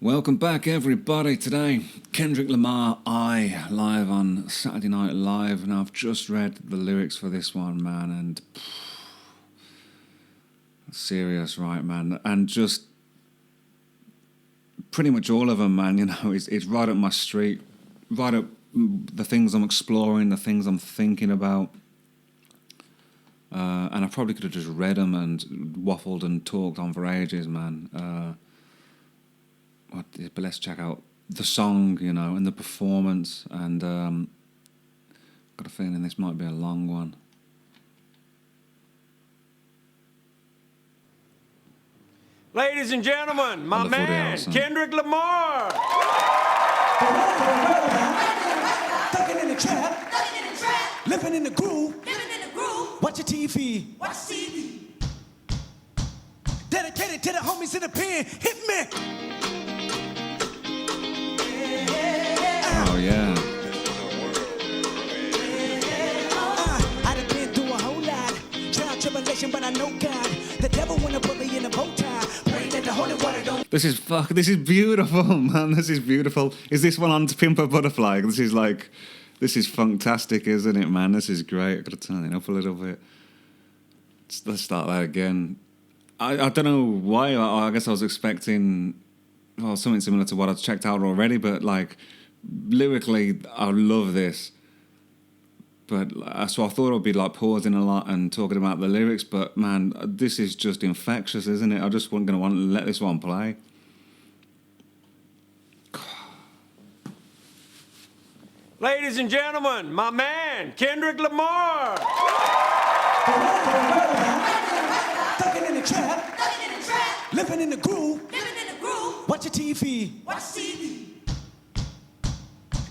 Welcome back, everybody. Today, Kendrick Lamar, live on Saturday Night Live. Now, I've just read the lyrics for this one, man, and serious, right, man, and just pretty much all of them, man. You know, it's right up my street, right up the things I'm exploring, the things I'm thinking about. And I probably could have just read them and waffled and talked on for ages, man. But let's check out the song, you know, and the performance. And got a feeling this might be a long one. Ladies and gentlemen, my man, Kendrick Lamar. Thugging in the trap, living in the groove, watch your TV, dedicated to the homies in the pen, hit me. Oh, yeah. I done been through a whole lot, trial, tribulation, but I know God. The devil wanna put me in a bow tie, praying that the holy water don't. This is beautiful, man. This is beautiful. Is this one on To Pimp a Butterfly? This is fantastic, isn't it, man? This is great. I've got to turn it up a little bit. Let's start that again. I don't know why. I guess I was expecting something similar to what I'd checked out already, but lyrically, I love this. But so I thought I'd be pausing a lot and talking about the lyrics, but man, this is just infectious, isn't it? I just wasn't going to want to let this one play. Ladies and gentlemen, my man, Kendrick Lamar. Thugging in the trap, living in the groove, watch your TV,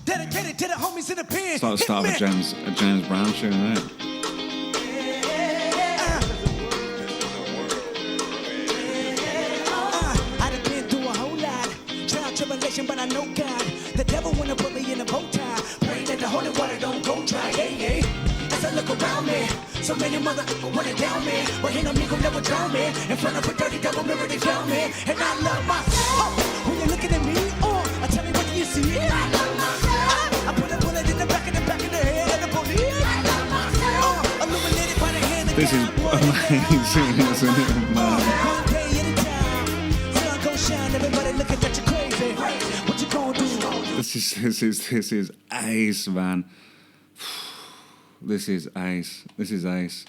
dedicated to the homies in the pen. It's like the start of a James Brown tune, isn't it? I done been through a whole lot, trial, tribulation, but I know God. The devil wanna put me in a bow tie, praying that the holy water don't go dry. Yeah. As I look around me, so many motherfuckers wanna down me, but ain't no nigga never drown me. In front of a dirty double mirror, they found me, and I love myself. When you're looking at me, tell me what do you see? I love myself. I put a bullet in the back of the head of the police. I love myself. Illuminated by the hand of This is amazing, isn't it, man? one day at a time, sun gon' shine. Everybody looking at you crazy. What you gonna do? This is ace, man. This is ace.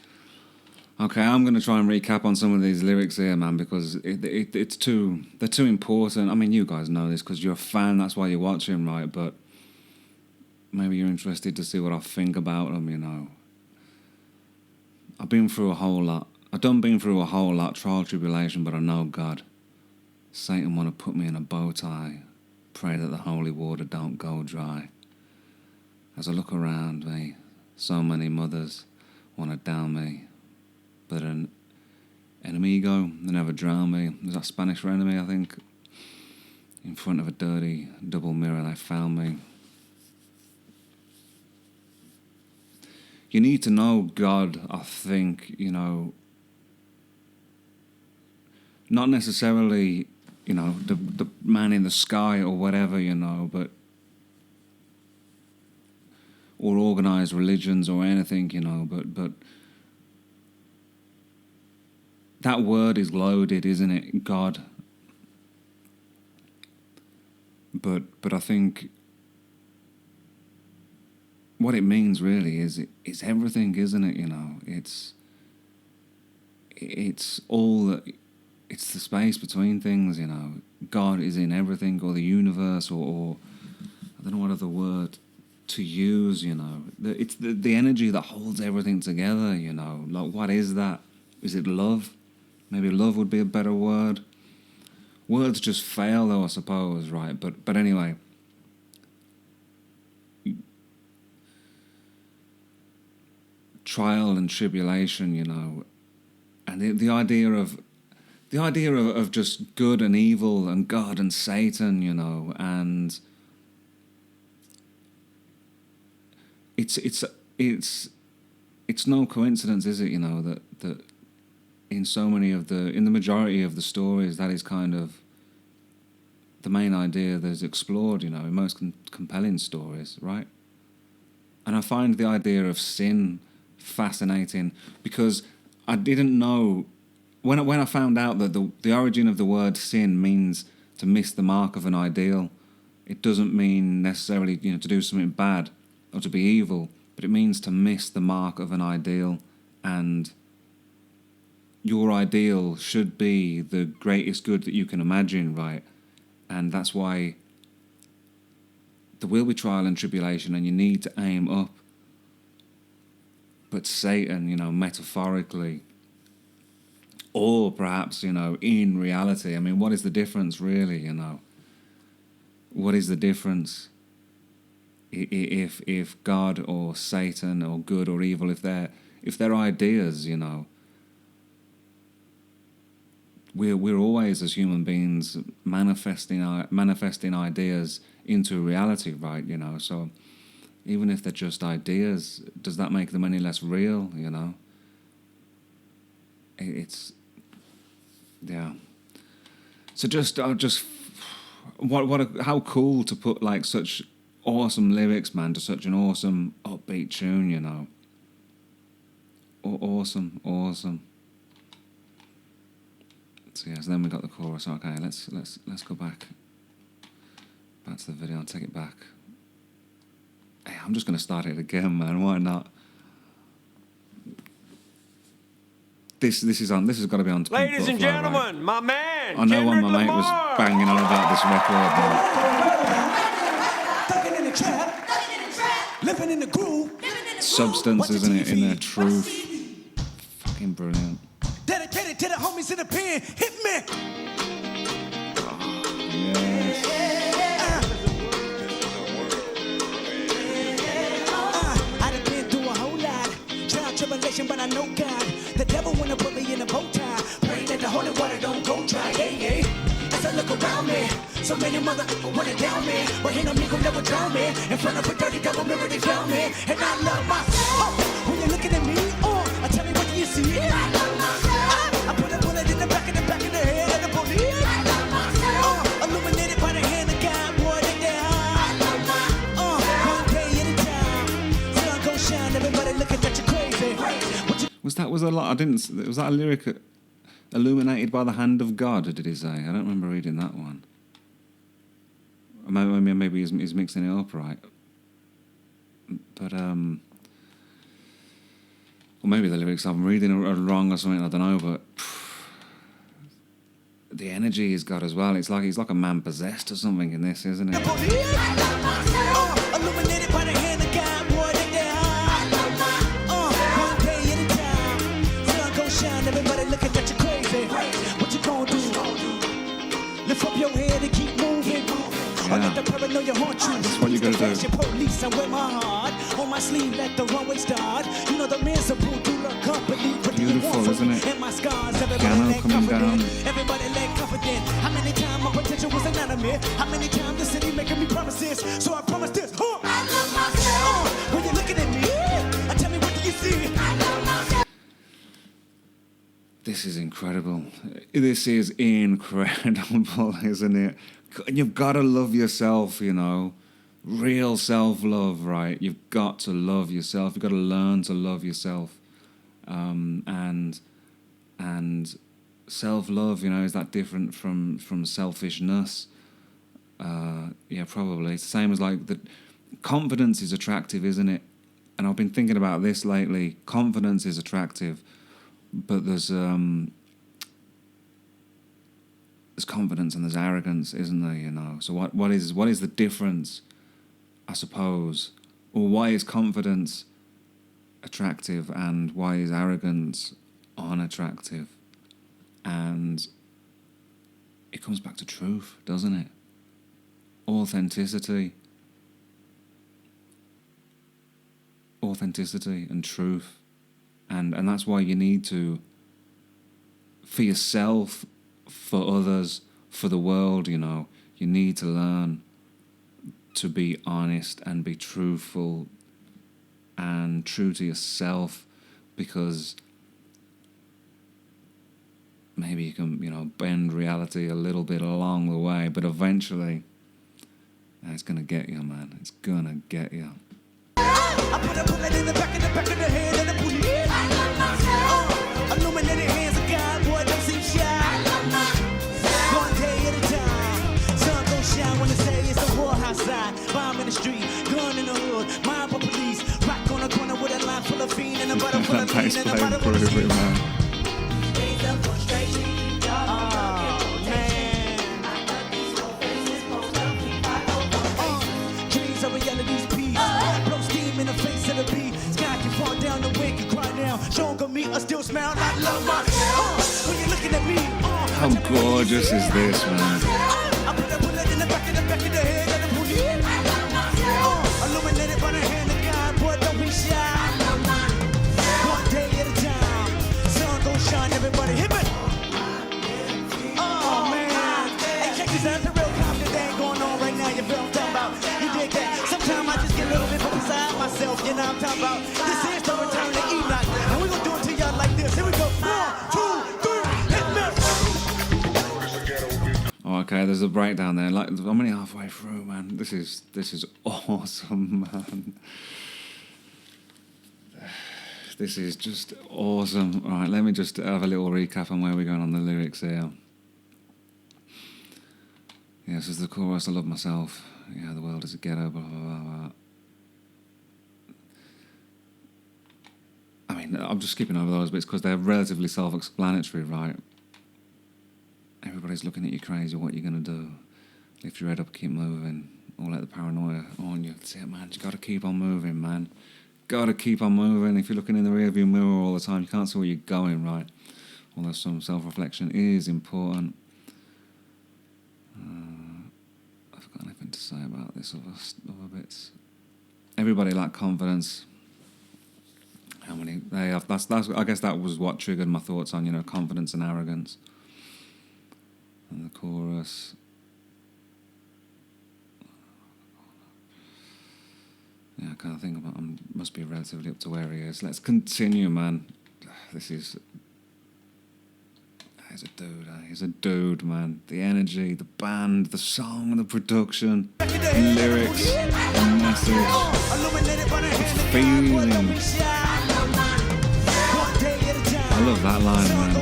Okay, I'm going to try and recap on some of these lyrics here, man, because they're too important. I mean, you guys know this because you're a fan, that's why you're watching, right? But maybe you're interested to see what I think about them, you know. I've been through a whole lot. Trial, tribulation, but I know God. Satan want to put me in a bow tie. Pray that the holy water don't go dry. As I look around me, so many mothers want to down me. But an enemigo, they never drown me. There's that Spanish for enemy, I think. In front of a dirty double mirror, they found me. You need to know God, I think, you know. Not necessarily, you know, the man in the sky or whatever, you know, but or organized religions or anything, you know, but that word is loaded, isn't it? God. But I think what it means really is it's everything, isn't it? You know, it's all that. It's the space between things, you know. God is in everything, or the universe, or I don't know what other word to use, you know. It's the energy that holds everything together, you know. Like, what is that? Is it love? Maybe love would be a better word. Words just fail, though, I suppose, right? But anyway. Trial and tribulation, you know. And the idea of just good and evil and God and Satan, you know, and it's no coincidence, is it? You know that in the majority of the stories, that is kind of the main idea that's explored, you know, in most compelling stories, right? And I find the idea of sin fascinating because I didn't know when I found out that the origin of the word sin means to miss the mark of an ideal. It doesn't mean necessarily, you know, to do something bad or to be evil, but it means to miss the mark of an ideal. And your ideal should be the greatest good that you can imagine, right? And that's why there will be trial and tribulation, and you need to aim up. But Satan, you know, metaphorically, or perhaps, you know, in reality, I mean, what is the difference, really, you know? What is the difference? If God or Satan or good or evil, if they're ideas, you know, we're always as human beings manifesting ideas into reality, right? You know, so even if they're just ideas, does that make them any less real? You know, it's yeah. So how cool to put like such awesome lyrics, man, to such an awesome upbeat tune, you know. Awesome. So yeah, so then we got the chorus. Okay, let's go back to the video. I'll take it back. Hey, I'm just gonna start it again, man. Why not? This has got to be on. Ladies and gentlemen, right? my man, I know Kendrick when my mate was Lamar. banging on about this record, Thugging in the trap, living in the groove. substance, isn't it, in their truth? Fucking brilliant. Dedicated to the homies in the pen. Hit me. Yes. I done been through a whole lot. Trial, tribulation, but I know God. The devil wanna put me in a bow tie. Praying that the holy water don't go dry. Yeah. As I look around me, so many motherfuckers wanna down me, but ain't no amigo never drown me. In front of a dirty double mirror, they found me, and I love myself. When you're looking at me, tell me what do you see? I love myself. I put a bullet in the back of the head of the police. I love myself. Illuminated by the hand of God, watered down. I love myself. One day at a time, sun gon' shine. Everybody looking at you crazy. Was that a lyric illuminated by the hand of God, or did he say? I don't remember reading that one. Maybe he's mixing it up, right? But or maybe the lyrics I'm reading are wrong or something. I don't know, but the energy he's got as well. He's like a man possessed or something in this, isn't it? Illuminated by the hand of God, watered down. One day at a time, sun gon' shine. Everybody looking at you crazy. What you gon' do? Lift up your head and keep moving. Yeah. Let the paranoia haunt you. That's what you gotta do. Police, I wear my heart on my sleeve. Let the runway start. You know the miserable do the company. Beautiful, isn't it? And my scars. Everybody Piano let coming down. Everybody let confident. How many times my potential was inanimate? How many times the city making me promises? So I promise this. I love myself. When you're looking at me, tell me what do you see? I love myself. This is incredible. This is incredible, isn't it? You've got to love yourself, you know. Real self-love, right? You've got to love yourself. You've got to learn to love yourself. And self-love, you know, is that different from selfishness? Yeah, probably. It's the same as like the confidence is attractive, isn't it? And I've been thinking about this lately. Confidence is attractive, but there's confidence and there's arrogance, isn't there? You know. So what is the difference? I suppose, or why is confidence attractive and why is arrogance unattractive? And it comes back to truth, doesn't it? Authenticity and truth, and that's why you need to, for yourself, for others, for the world, you know, you need to learn to be honest and be truthful and true to yourself, because maybe you can, bend reality a little bit along the way, but eventually, it's gonna get you, man. It's gonna get you. I put a bullet in the back of the head and I put it in. Illuminated hands of God, boy, don't seem shy. One day at a time, sun gon' shine when they say it's a war outside. Bomb in the street, gun in the hood, mob of police. Rock on the corner with a line full of fiend and a bottle full of lean and a bottle full of steam. Days of frustration, dreams of reality's peace. Blow steam in the face of the beat. Sky can fall down, the wind can cry now. Sean gon' meet us, still smile like love my when you're looking at me. How gorgeous is this, man? I put a bullet in the back of the head and I put it in. Illuminated by the hand of God, boy, don't be shy. One day at a time, sun gon' shine, everybody hit me. Oh man, hey, check this out, the real confident thing going on right now. You feel what I'm talking about? You dig that? Sometimes I just get a little bit beside myself. You know what I'm talking about? This is the return to Enoch, and we gon' do it to y'all like this. Here we go. 1, 2, 3, hit me. Oh, okay, there's a breakdown there. Like, I'm only halfway through, man. This is awesome, man. This is just awesome. All right, let me just have a little recap on where we're going on the lyrics here. Yes, as the chorus, I love myself. Yeah, the world is a ghetto, blah, blah, blah, blah. I mean, I'm just skipping over those bits because they're relatively self-explanatory, right? Everybody's looking at you crazy. What are you going to do? Lift your head up, keep moving. Or let the paranoia on you. That's it, man. You got to keep on moving, man. Got to keep on moving. If you're looking in the rearview mirror all the time, you can't see where you're going, right? Although some self-reflection is important. I've got nothing to say about this other bits. Everybody lack confidence. How many they have? That's. I guess that was what triggered my thoughts on confidence and arrogance. And the chorus. Yeah, I kind of think about must be relatively up to where he is. Let's continue, man. He's a dude. He's a dude, man. The energy, the band, the song, the production, the lyrics, the message, the feeling. I love that line, man.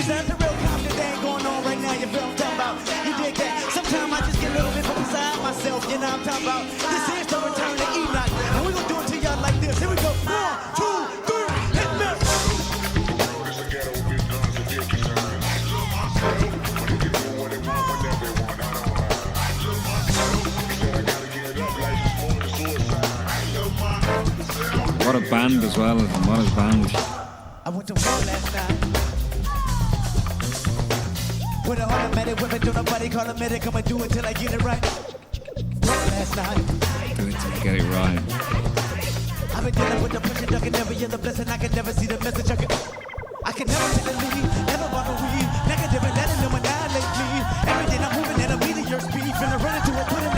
There's a real confident thing going on right now. You feel what I'm talking about? You dig that? Sometimes I just get a little bit beside myself. You know what I'm talking about? This is the return to Enoch, and we're gonna do it to y'all like this. Here we go. 1, 2, 3, hit me. What a band as well. What a band. I went to war last night. With an automatic weapon, don't nobody call a medic. I'ma do it till I get it right. Last night. Do it till you get it right. I've been dealing with the pressure, ducking never yet the blessing. I can never see the message. I can never take the lead, never want to weed. Negative and let it annihilate me. Every day I'm moving at a meteor speed. Finna run into a put in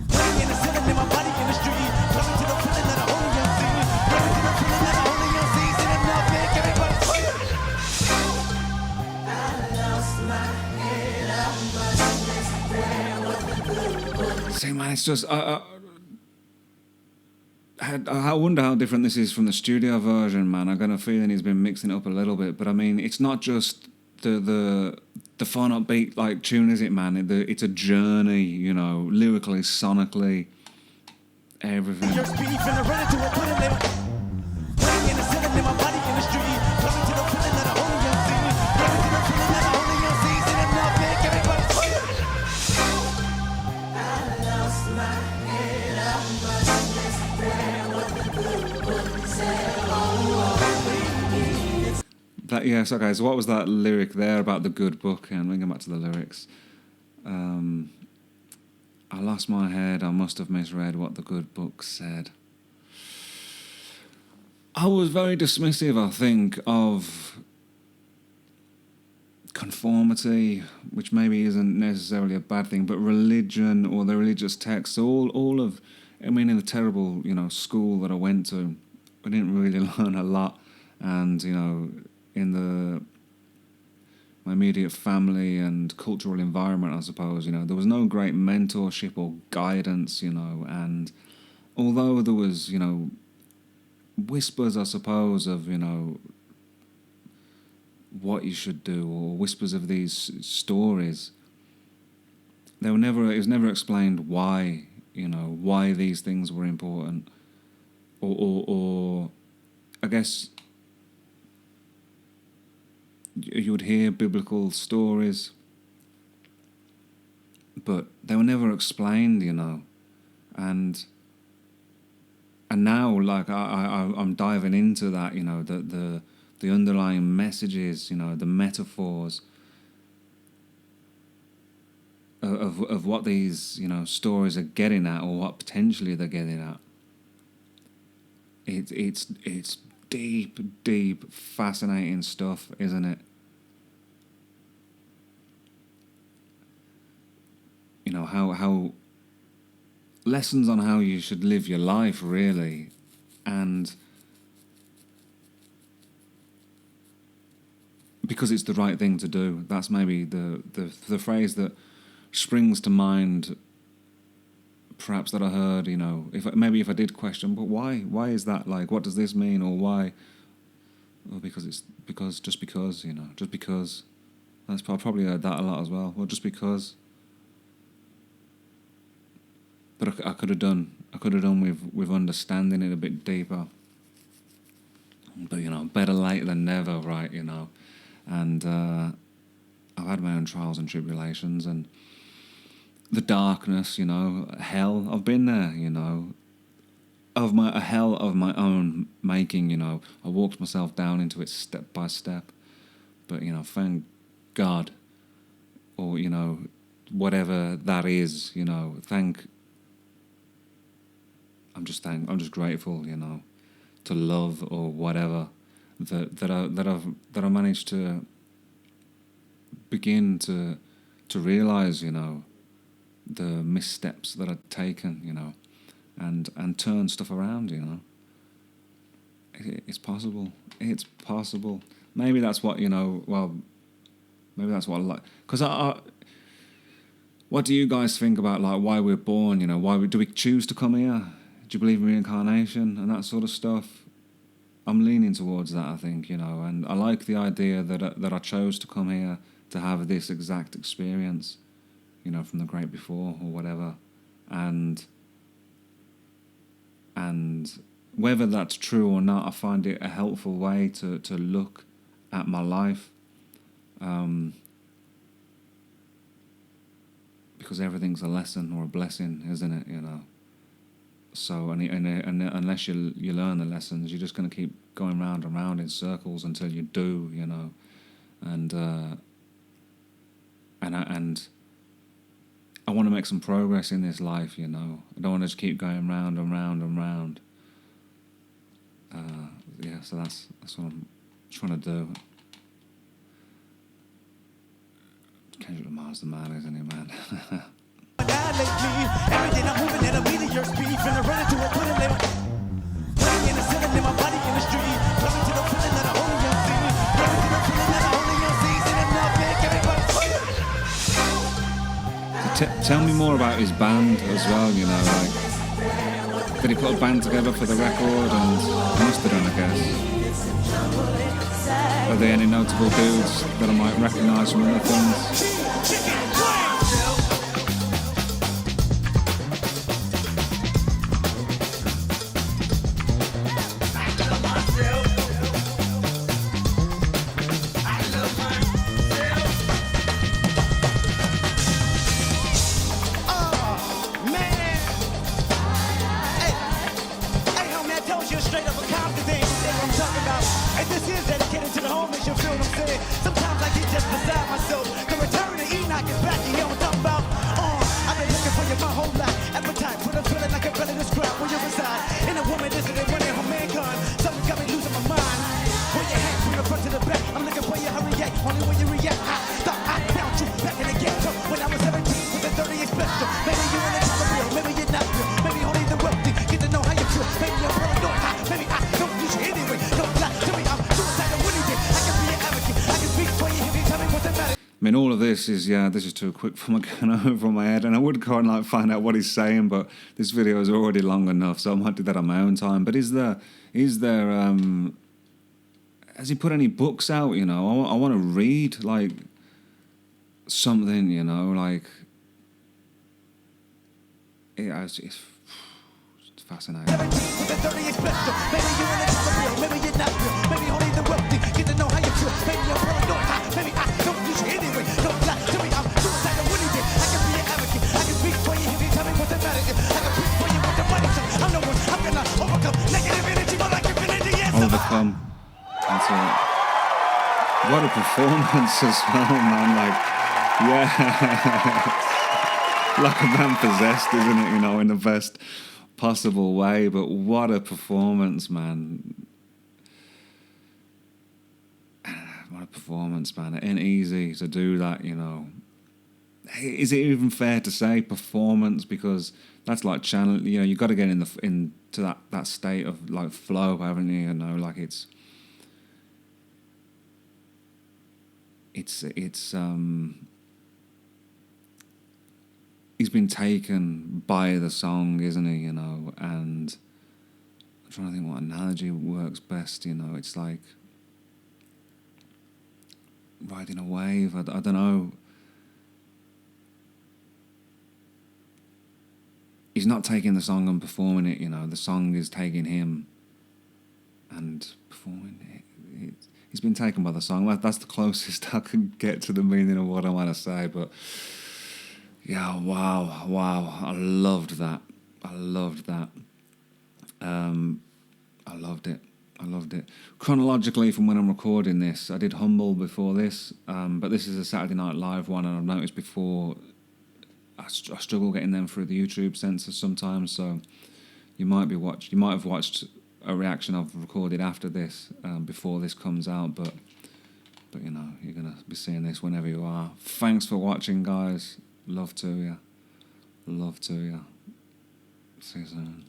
putting in the ceiling in my body in the street. Coming to the feeling that I only am seen. Coming to the feeling that I only am seen. Sitting up, make everybody see. See, man, it's just I wonder how different this is from the studio version, man. I got a feeling he's been mixing it up a little bit, but I mean, it's not just the fun upbeat like tune, is it, man? It's a journey, lyrically, sonically, everything. Your speed finna run into a put in putting in the ceiling in my body in the street. Coming to the feeling that I only am seen. Coming to the feeling that I only am seen. Sitting up, make everybody see. I lost my head. Yes, okay, so what was that lyric there about the good book? And we can go back to the lyrics. I lost my head, I must have misread what the good book said. I was very dismissive, I think, of conformity, which maybe isn't necessarily a bad thing, but religion or the religious texts, in the terrible, school that I went to, we didn't really learn a lot. And, you know, in my immediate family and cultural environment, I suppose, you know, there was no great mentorship or guidance, you know, and although there was, you know, whispers, I suppose, of, you know, what you should do, or whispers of these stories, it was never explained why, you know, why these things were important, or I guess you would hear biblical stories, but they were never explained, you know, and now, like, I'm diving into that, you know, the underlying messages, you know, the metaphors of what these, you know, stories are getting at, or what potentially they're getting at. It's deep, fascinating stuff, isn't it? You know, how lessons on how you should live your life, really, and because it's the right thing to do. That's maybe the phrase that springs to mind, perhaps, that I heard, you know, if I did question, but why is that, like, what does this mean, or why? Well, just because, you know, just because. That's probably heard that a lot as well. Well, just because. But I could have done with understanding it a bit deeper. But, you know, better late than never, right? You know, and I've had my own trials and tribulations, and the darkness, you know, hell. I've been there, you know, a hell of my own making. You know, I walked myself down into it step by step. But, you know, thank God, or, you know, whatever that is, you know, I'm just grateful, you know, to love, or whatever, that I managed to begin to realize, you know, the missteps that I'd taken, you know, and turn stuff around, you know. It's possible. It's possible. Maybe that's what, you know. Well, maybe that's what I like. Because what do you guys think about, like, why we're born? You know, do we choose to come here? Do you believe in reincarnation and that sort of stuff? I'm leaning towards that, I think, you know, and I like the idea that I chose to come here to have this exact experience, you know, from the great before, or whatever, and whether that's true or not, I find it a helpful way to look at my life, because everything's a lesson or a blessing, isn't it? You know. So, and unless you learn the lessons, you're just going to keep going round and round in circles until you do, you know. And I want to make some progress in this life, you know. I don't want to just keep going round and round and round. Yeah, so that's what I'm trying to do. Kendrick Lamar's the man, isn't he, man? Everything I'm moving at a meteor speed, finna run into a bullet lane. Playing in the ceiling, in my body in the street. Coming to the feeling that I only young see. Coming to the feeling that I only young see. Sitting up, make everybody. Tell me more about his band as well, you know, like, did he put a band together for the record? And he must have done, I guess. Are there any notable dudes that I might recognise from other things? This is dedicated to the homies, you feel what I'm saying? Sometimes I get just beside myself. Can return to Enoch is back. mean, all of this is too quick for my going over my head, and I would kind of like find out what he's saying, but this video is already long enough, so I might do that on my own time. But is there has he put any books out? You know, I want to read like something. You know, like it's fascinating. Overcome. That's it. What a performance as well, man. Like, yeah. Like a man possessed, isn't it? You know, in the best possible way. But what a performance, man. What a performance, man. It ain't easy to do that, you know. Is it even fair to say performance? Because that's like channel. You know, you got to get into that state of like flow, haven't you? You know, like it's he's been taken by the song, isn't he? You know, and I'm trying to think what analogy works best. You know, it's like riding a wave. I don't know. He's not taking the song and performing it, you know. The song is taking him and performing it. He's been taken by the song. That's the closest I can get to the meaning of what I want to say. But yeah, wow. I loved that. I loved it. Chronologically, from when I'm recording this, I did Humble before this, but this is a Saturday Night Live one, and I've noticed before I struggle getting them through the YouTube censors sometimes, so you might have watched a reaction I've recorded after this, before this comes out, but you know, you're gonna be seeing this whenever you are. Thanks for watching, guys. Love to you. See you soon.